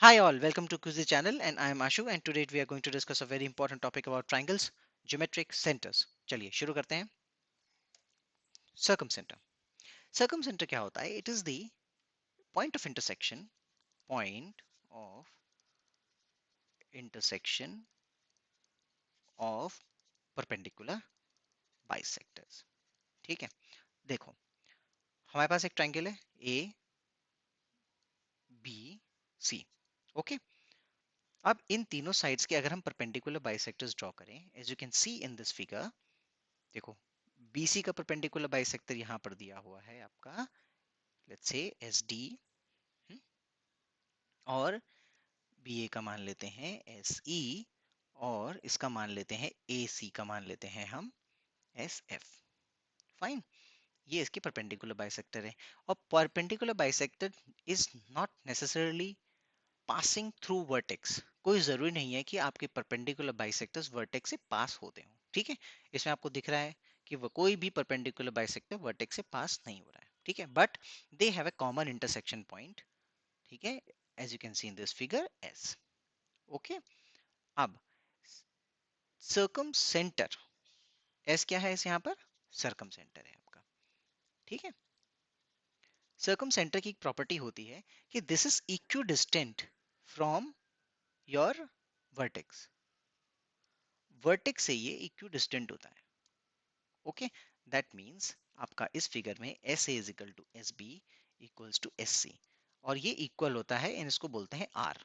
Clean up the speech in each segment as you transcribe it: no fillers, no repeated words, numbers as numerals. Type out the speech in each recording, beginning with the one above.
Hi all, welcome to Quizy channel and I am Ashu and today we are going to discuss a very important topic about triangles, geometric centers. चलिए शुरू करते हैं. Circumcenter. Circumcenter क्या होता है? It is the point of intersection of perpendicular bisectors. ठीक है, देखो हमारे पास एक ट्राइंगल है ए बी सी. ओके, अब इन तीनों साइड्स के अगर हम परपेंडिकुलर बाइसेक्टर्स ड्रॉ करें, as you can see in this figure, देखो BC का परपेंडिकुलर बाइसेक्टर यहां पर दिया हुआ है आपका, लेट्स से SD, और BA का मान लेते हैं SE, और इसका मान लेते हैं AC का मान लेते हैं हम SF. फाइन, ये इसके परपेंडिकुलर बाइसेक्टर है. और perpendicular bisector is not necessarily passing through vertex. कोई जरूरी नहीं है कि आपके परपेंडिकुलर बाइसेक्टर्स वर्टेक्स से पास होते हो. ठीक है, इसमें आपको दिख रहा है कि वो कोई भी परपेंडिकुलर बाइसेक्टर वर्टेक्स से पास नहीं हो रहा है. ठीक है, but they have a common intersection point. ठीक है, as you can see in this figure S. Okay, अब सर्कम सेंटर, एस क्या है इस यहाँ पर? सर्कम सेंटर है आपका. ठीक है, सर्कम सेंटर की एक प्रॉपर्टी होती है कि this is equidistant from your vertex. Vertex से ये इक्विडिस्टेंट होता है. ओके, दैट मींस आपका इस फिगर में S A is equal to S B equals to S C, और ये इक्वल होता है इन, इसको बोलते हैं आर.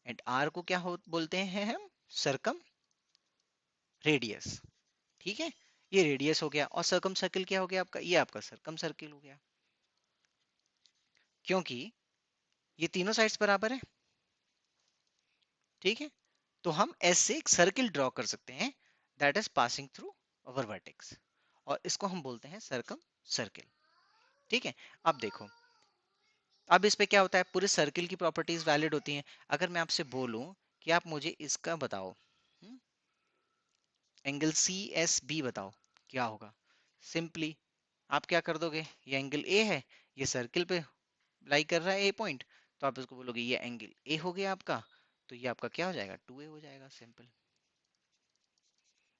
एंड आर को क्या बोलते हैं हम? Circum radius. ठीक है, ये रेडियस हो गया. और सर्कम सर्किल क्या हो गया आपका? ये आपका सर्कम सर्किल हो गया, क्योंकि ये तीनों साइड्स बराबर है. ठीक है, तो हम एस से एक सर्किल ड्रॉ कर सकते हैं that is passing through our vertex, और इसको हम बोलते हैं सर्कम सर्किल. ठीक है, अब देखो, अब इस पे क्या होता है, पूरे सर्किल की प्रॉपर्टीज वैलिड होती हैं. अगर मैं आपसे बोलूं कि आप मुझे इसका बताओ, एंगल सी एस बी बताओ, क्या होगा? सिंपली आप क्या कर दोगे, ये एंगल ए है, ये सर्किल पे लाई कर रहा है ए पॉइंट, तो आप इसको बोलोगे ये एंगल ए हो गया आपका, तो ये आपका क्या हो जाएगा? 2A हो जाएगा. सिंपल.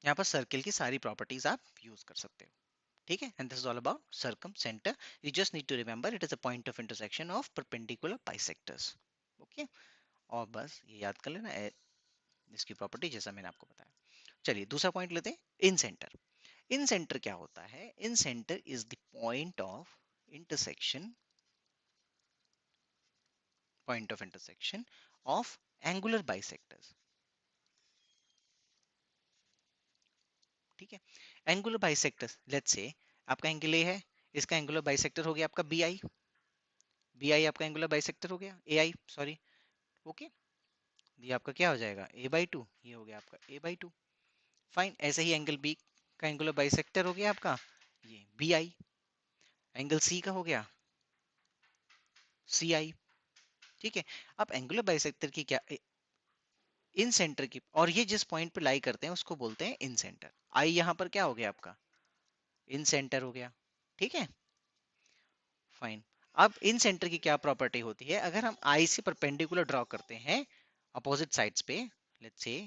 यहाँ पर सर्किल की सारी प्रॉपर्टीज आप यूज कर सकते हो. ठीक है, and this is all about circumcentre. You just need to remember it is a point of intersection of perpendicular bisectors. Okay, और बस ये याद कर लेना इसकी प्रॉपर्टी जैसा मैंने आपको बताया. चलिए दूसरा पॉइंट लेते हैं, इन सेंटर. इन सेंटर क्या होता है? Incentre is the point of intersection of angular bisectors. ठीक है, एंगुलर बाइसेक्टर्स, लेट्स से आपका एंगल ए है, इसका एंगुलर बाइसेक्टर हो गया आपका बी आई. बी आई आपका एंगुलर बाइसेक्टर हो गया, ए आई सॉरी. ओके, ये आपका क्या हो जाएगा? ए बाई टू. ये हो गया आपका ए बाई टू. फाइन, ऐसे ही एंगल बी का एंगुलर बाइसेक्टर हो गया आपका ये बी आई. एंगल सी का हो गया सी आई. ठीक है, अब एंगुलर बाइसेक्टर की क्या, इन सेंटर की, और ये जिस पॉइंट पे लाई करते हैं उसको बोलते हैं इन सेंटर. आई यहाँ पर क्या हो गया आपका? इन सेंटर हो गया. ठीक है, फाइन. अब इन सेंटर की क्या प्रॉपर्टी होती है? अगर हम आई से परपेंडिकुलर ड्रॉ करते हैं अपोजिट साइड्स पे, let's say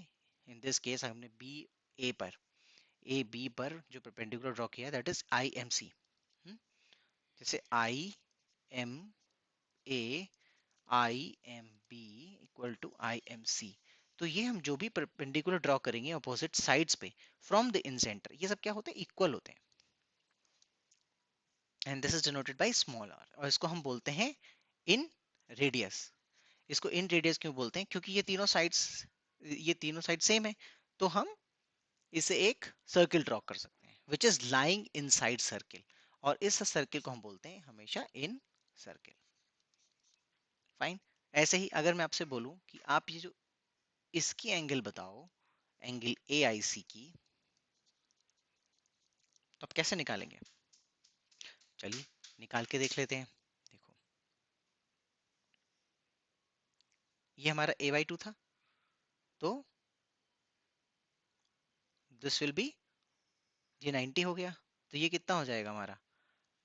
in this case हमने बी ए पर, ए बी पर जो परपेंडिकुलर ड्रॉ किया that is I M C. जैसे I M A I M B equal to I M C, तो ये हम जो भी परपेंडिकुलर ड्रॉ करेंगे अपोजिट साइड्स पे फ्रॉम द इन सेंटर, ये सब क्या होते हैं? इक्वल होते हैं. And this is denoted by small R, और इसको हम बोलते हैं इन रेडियस. इसको इन रेडियस क्यों बोलते हैं? क्योंकि ये तीनों साइड सेम है, तो हम इसे एक सर्किल ड्रॉ कर सकते हैं which is lying inside circle, और इस सर्किल को हम बोलते हैं हमेशा इन सर्किल. फाइन. ऐसे ही अगर मैं आपसे बोलूं कि आप ये जो इसकी एंगल बताओ, एंगल ए आई सी की, तो आप कैसे निकालेंगे? चलिए निकाल के देख लेते हैं. देखो, ये हमारा ए बाई टू था, तो दिस विल बी, ये 90 हो गया, तो ये कितना हो जाएगा हमारा?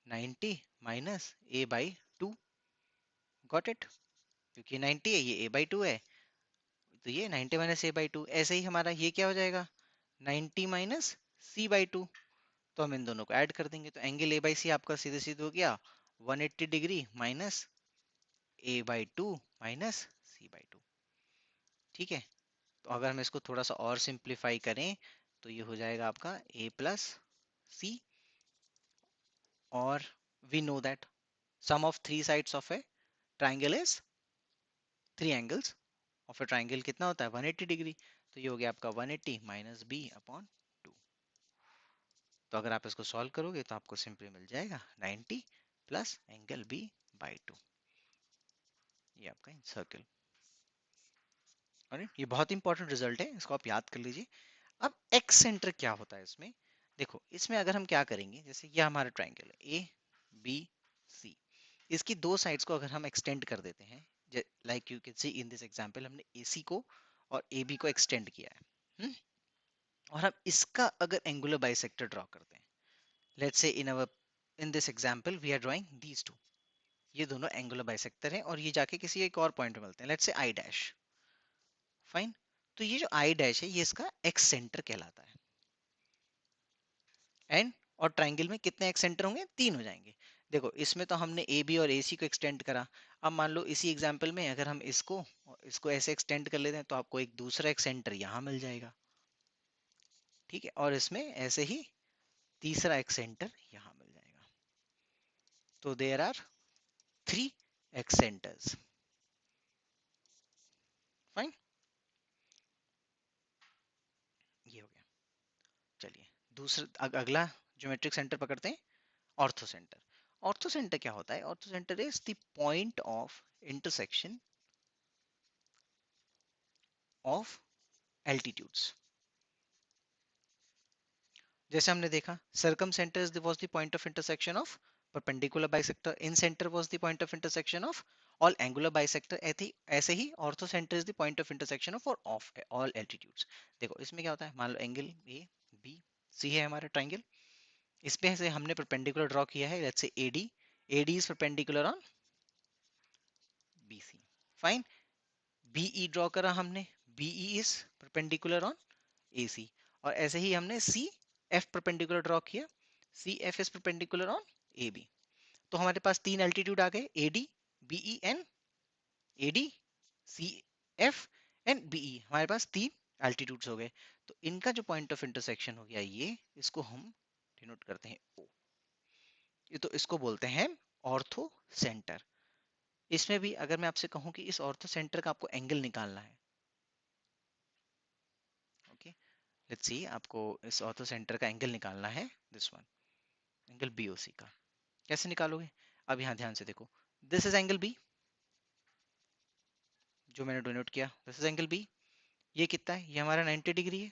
90 minus A by two. Got it? क्योंकि 90 है, ये a/2 है, तो ये 90 माइनस a/2। ऐसे ही हमारा ये क्या हो जाएगा, 90 माइनस c/2। तो हम इन दोनों को ऐड कर देंगे, तो एंगल a/c आपका सीधे सीधे हो गया 180 degree minus a/2 minus c/2। ठीक है, तो अगर हम इसको थोड़ा सा और सिंप्लीफाई करें तो ये हो जाएगा आपका a प्लस सी, और we know that sum of three sides of a triangle is three angles of a triangle कितना होता है 180 डिग्री। तो ये हो गया आपका 180 माइनस बी अपॉन 2। तो अगर आप इसको सॉल्व करोगे तो आपको सिंपली मिल जाएगा 90 प्लस एंगल बी बाई 2। ये आपका सर्कल। और ये बहुत इंपॉर्टेंट रिजल्ट है, इसको आप याद कर लीजिए। अब एक्स सेंटर क्या होता है इसमें, देखो इसमें अगर हम क्या करेंगे, जैसे ये हमारा ट्राइंगल है ए बी सी, इसकी दो साइड्स को अगर हम एक्सटेंड कर देते हैं, like you can see in this example, हमने ए सी को और ए बी को एक्सटेंड किया है। और हम इसका अगर एंगुलर बाइसेक्टर ड्रॉ करते हैं, let's say in this example we are drawing these two, ये दोनों एंगुलर बाइसेक्टर हैं और ये जाके किसी एक और पॉइंट पे मिलते हैं, लेट्स से आई डैश। फाइन, तो ये जो आई डैश है ये इसका एक्स सेंटर कहलाता है। एंड और ट्राइंगल में कितने एक्स सेंटर होंगे, तीन हो जाएंगे। देखो इसमें तो हमने ए बी और ए सी को एक्सटेंड करा। अब मान लो इसी एग्जांपल में अगर हम इसको ऐसे एक्सटेंड कर लेते हैं तो आपको एक दूसरा एक सेंटर यहाँ मिल जाएगा। ठीक है, और इसमें ऐसे ही तीसरा एक सेंटर यहाँ मिल जाएगा। तो there are three excentres. Fine, ये हो गया। चलिए दूसरा अगला ज्योमेट्रिक सेंटर पकड़ते हैं, ऑर्थो सेंटर। ऑर्थो सेंटर क्या होता है, ortho centre is the point of intersection of altitudes. जैसे हमने देखा circum centre was the point of intersection of perpendicular bisector, in center was the point of intersection of all angular bisector। ऐसे ही orthocentre is the point of intersection of all altitudes. देखो इसमें क्या होता है, मान लो angle A B C है हमारा ट्राइंगल, इस पे से हमने परपेंडिकुलर ड्रॉ किया है, let's say AD, AD is perpendicular on BC. Fine, BE draw करा हमने, BE is perpendicular on AC। और ऐसे ही हमने सी एफ परपेंडिकुलर ड्रॉ किया, C F is perpendicular on AB। तो हमारे पास तीन एल्टीट्यूड आ गए, AD BE and AD C F and BE, हमारे पास तीन एल्टीट्यूड्स हो गए। तो इनका जो पॉइंट ऑफ इंटरसेक्शन हो गया ये, इसको हम डिनोट करते हैं O। ये तो इसको बोलते हैं ऑर्थो सेंटर। इसमें भी अगर मैं आपसे कहूं कि इस ऑर्थो सेंटर का आपको एंगल निकालना है, ओके लेट्स सी, आपको इस ऑर्थो सेंटर का एंगल निकालना है, दिस वन एंगल BOC का। कैसे निकालोगे, अब यहाँ ध्यान से देखो, दिस इज एंगल बी जो मैंने डिनोट किया, दिस इज एंगल बी। ये कितना है, ये हमारा 90 डिग्री है।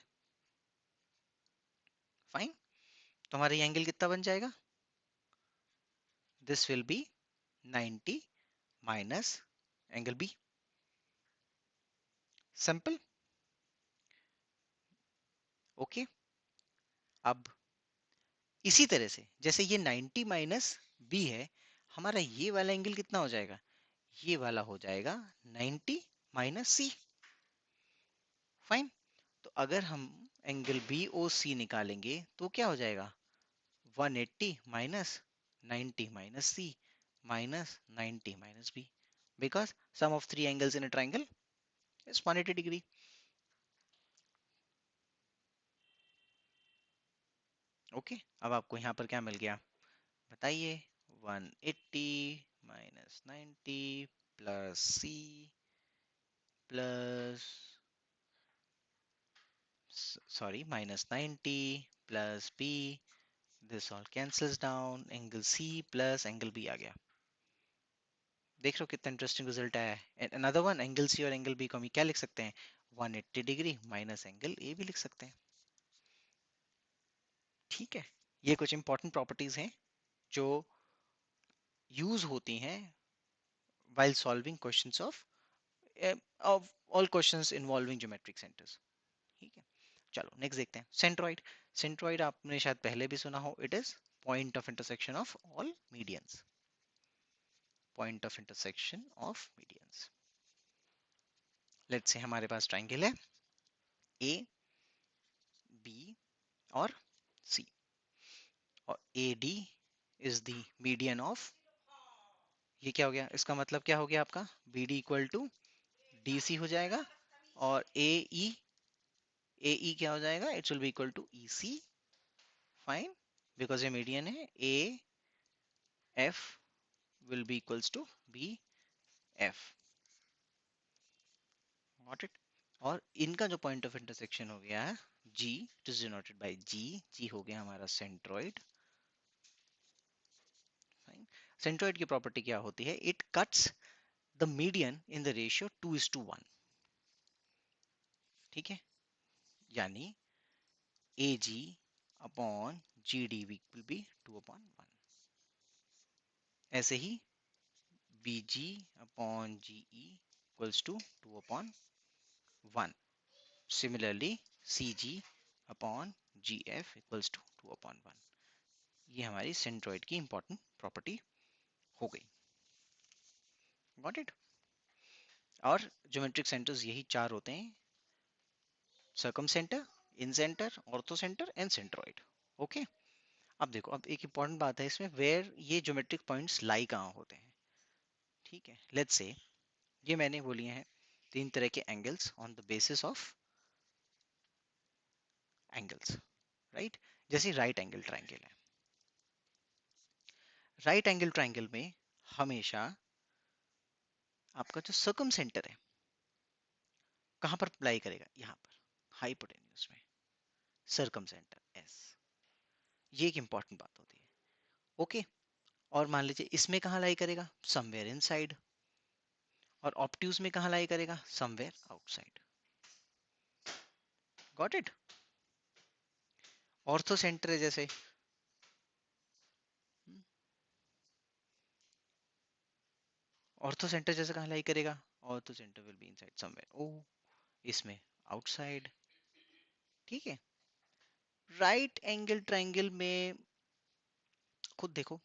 फाइन, तो हमारा ये एंगल कितना बन जाएगा, this will be 90 minus angle B. Simple, okay. अब इसी तरह से जैसे ये 90 माइनस बी है, हमारा ये वाला एंगल कितना हो जाएगा, ये वाला हो जाएगा 90 माइनस सी। फाइन, तो अगर हम एंगल BOC निकालेंगे तो क्या हो जाएगा, 180 minus 90 minus C minus 90 minus B, because sum of three angles in a triangle is 180 degree. Okay, अब आपको यहाँ पर क्या मिल गया बताइए, 180 minus 90 plus C plus, sorry minus 90 plus B, this all cancels down, angle C plus angle B आ गया। देख रहे हो कितना इंटरेस्टिंग रिजल्ट आया है। अनदर वन, एंगल सी और एंगल बी को हम क्या लिख सकते हैं, 180 डिग्री माइनस एंगल ए भी लिख सकते हैं। ठीक है, ये कुछ इंपॉर्टेंट प्रॉपर्टीज हैं जो यूज होती हैं while solving questions of all questions involving geometric centers। ठीक है, चलो नेक्स्ट देखते हैं, सेंट्रोइड। सेंट्रोइड आपने शायद पहले भी सुना हो, it is point of intersection of all medians, point of intersection of medians. Let's say हमारे पास ट्राइंगल है ए बी और सी, और A D is the median of, ये क्या हो गया, इसका मतलब क्या हो गया आपका, B D equal to D C हो जाएगा, और ए ई क्या हो जाएगा, it's will be equal to E C. Fine, because ये मीडियन है, A F will be equals to B F. Got it. और इनका जो पॉइंट ऑफ इंटरसेक्शन हो गया है G, it is denoted by G, G हो गया हमारा सेंट्रोइड। सेंट्रोइड की प्रॉपर्टी क्या होती है, it cuts the median in the ratio 2:1। ठीक है, यानी ए जी upon G D will be 2/1। ऐसे ही B ji upon ji E equals to 2/1। Similarly C ji upon ji F equals to 2/1। ये हमारी सेंट्रोइड की इंपॉर्टेंट प्रॉपर्टी हो गई। Got it. और ज्योमेट्रिक सेंटर्स यही चार होते हैं, circum centre, in centre, ortho centre and centroid. Okay. अब देखो, अब एक इंपॉर्टेंट बात है इसमें, वेयर ये ज्योमेट्रिक पॉइंट्स लाई कहाँ होते हैं। ठीक है, लेट्स से ये मैंने वो लिए हैं तीन तरह के angles on the basis of angles, right. जैसे राइट एंगल ट्राइंगल है, राइट एंगल ट्राइंगल में हमेशा आपका जो सर्कम सेंटर है कहाँ पर अप्लाई करेगा, यहाँ पर हाइपोटेन्यूज में, सर्कम सेंटर एस। ये एक इंपॉर्टेंट बात होती है। ओके। और मान लीजिए इसमें कहाँ लाई करेगा, समवेयर इनसाइड, और ऑप्ट्यूज में कहाँ लाई करेगा, somewhere outside. Got it. Orthocentre है जैसे, ऑर्थो सेंटर जैसे कहाँ लाई करेगा, orthocentre will be inside somewhere O, इसमें आउटसाइड। ठीक है। राइट एंगल ट्राइंगल में खुद देखो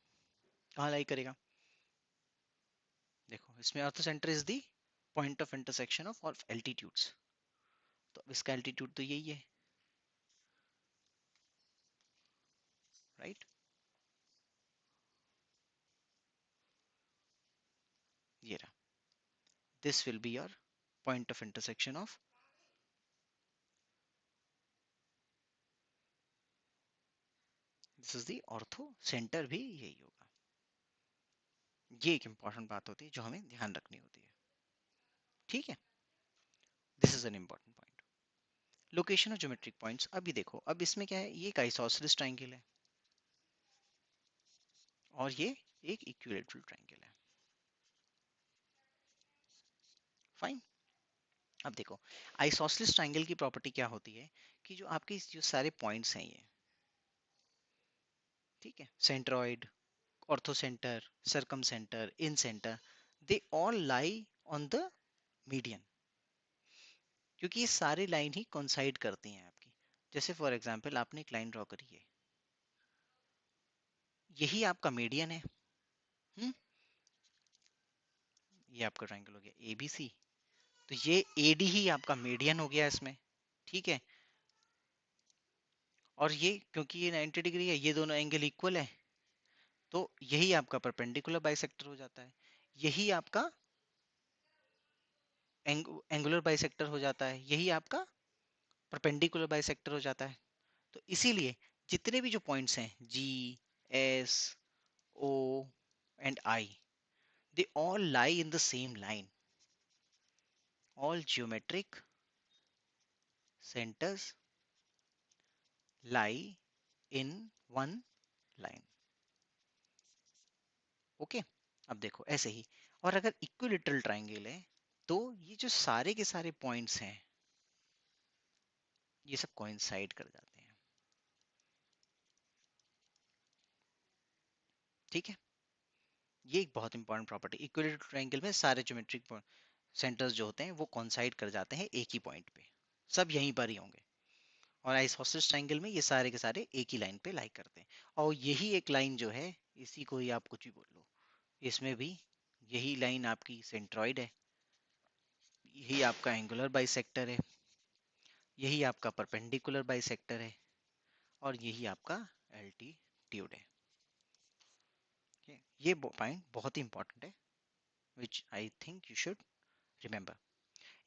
कहाँ लाई करेगा, देखो इसमें ortho centre is the point of intersection of altitudes, तो अब इसका एल्टीट्यूड तो यही है, राइट। ये रहा, this will be your point of intersection of, this is the ortho centre, भी यही होगा। ये एक इंपॉर्टेंट बात होती है जो हमें ध्यान रखनी होती है। ठीक है, this is an important point. Location of geometric points, अभी देखो, अब इसमें क्या है, ये एक आइसोसेलेस ट्रायंगल है और ये एक इक्विलैटरल ट्रायंगल है। फाइन। अब देखो, आइसोसेलेस ट्रायंगल की प्रॉपर्टी क्या होती है कि जो आपके जो सारे पॉइंट्स हैं ये, ठीक है, centroid, ortho centre, circum centre, in centre, they all lie on the median, क्योंकि ये सारी लाइन ही कोइंसाइड करती हैं आपकी। जैसे फॉर एग्जांपल आपने एक लाइन ड्रॉ करी है, यही आपका मीडियन है। हम्म, ये आपका ट्रायंगल हो गया ए बी सी, तो ये ए डी ही आपका मीडियन हो गया इसमें। ठीक है। और ये क्योंकि ये 90 डिग्री है, ये दोनों एंगल इक्वल है, तो यही आपका परपेंडिकुलर बाइसेक्टर हो जाता है, यही आपका एंगुलर बाइसेक्टर हो जाता है, यही आपका परपेंडिकुलर बाइसेक्टर हो जाता है। तो इसीलिए जितने भी जो पॉइंट्स हैं G, S, O and I, they all lie in the same line, all geometric centres lie in one line. Okay. अब देखो ऐसे ही, और अगर इक्विलेटरल ट्रायंगल है तो ये जो सारे के सारे पॉइंट्स हैं ये सब कोइंसाइड कर जाते हैं। ठीक है, ये एक बहुत इंपॉर्टेंट प्रॉपर्टी, इक्विलेटरल ट्रायंगल में सारे ज्योमेट्रिक सेंटर्स जो होते हैं वो कोइंसाइड कर जाते हैं एक ही पॉइंट पे, सब यहीं पर ही होंगे। और आइसोसेलेस ट्रायंगल में ये सारे के सारे एक ही लाइन पे लाई करते हैं, और यही एक लाइन जो है, इसी को ही आप कुछ भी बोल लो, इसमें भी यही लाइन आपकी सेंट्रॉइड है, यही आपका एंगुलर बाइसेक्टर है, यही आपका परपेंडिकुलर बाइसेक्टर है, और यही आपका एल्टीट्यूड है। ये पॉइंट बहुत ही इंपॉर्टेंट है, which I think you should remember.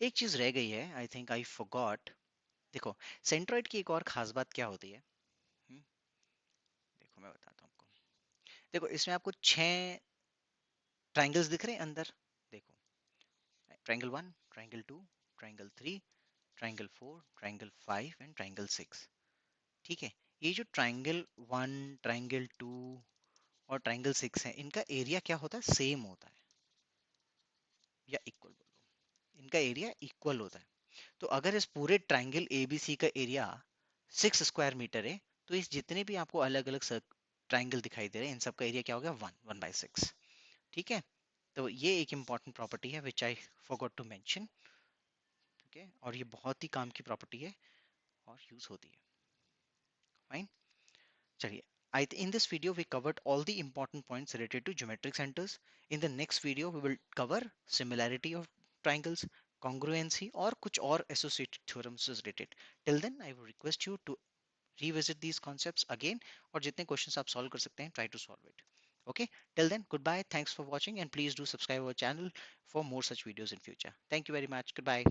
एक चीज रह गई है, आई थिंक आई फॉरगॉट। देखो, सेंट्रॉइड की एक और खास बात क्या होती है। हम्म, देखो मैं बताता हूँ आपको। देखो, इसमें आपको 6 ट्राइंगल्स दिख रहे हैं अंदर। देखो, triangle 1, triangle 2, triangle 3, triangle 4, triangle 5 and triangle 6। ठीक है, ये जो ट्राइंगल 1, ट्राइंगल 2 और ट्राइंगल 6 है, इनका एरिया क्या होता है, सेम होता है, या इक्वल बोलो, इनका एरिया इक्वल होता है। तो अगर इस पूरे ट्राइंगल एबीसी का एरिया 6 स्क्वायर मीटर है, तो इस जितने भी आपको अलग अलग ट्राइंगल दिखाई दे रहे हैं, इन सब का एरिया क्या हो गया, 1/6। ठीक है, तो ये एक इंपॉर्टेंट प्रॉपर्टी है which I forgot to mention. ठीक है, और ये बहुत ही काम की प्रॉपर्टी है और यूज होती है। फाइन, चलिए, in this video we covered all the important points related to geometric centers. In the next video we will cover similarity of triangles, congruency और कुछ और associated theorems से related. Till then I would request you to revisit these concepts again, और जितने questions आप solve कर सकते हैं, try to solve it. Okay, till then, goodbye, thanks for watching, and please do subscribe our channel for more such videos in future. Thank you very much, goodbye.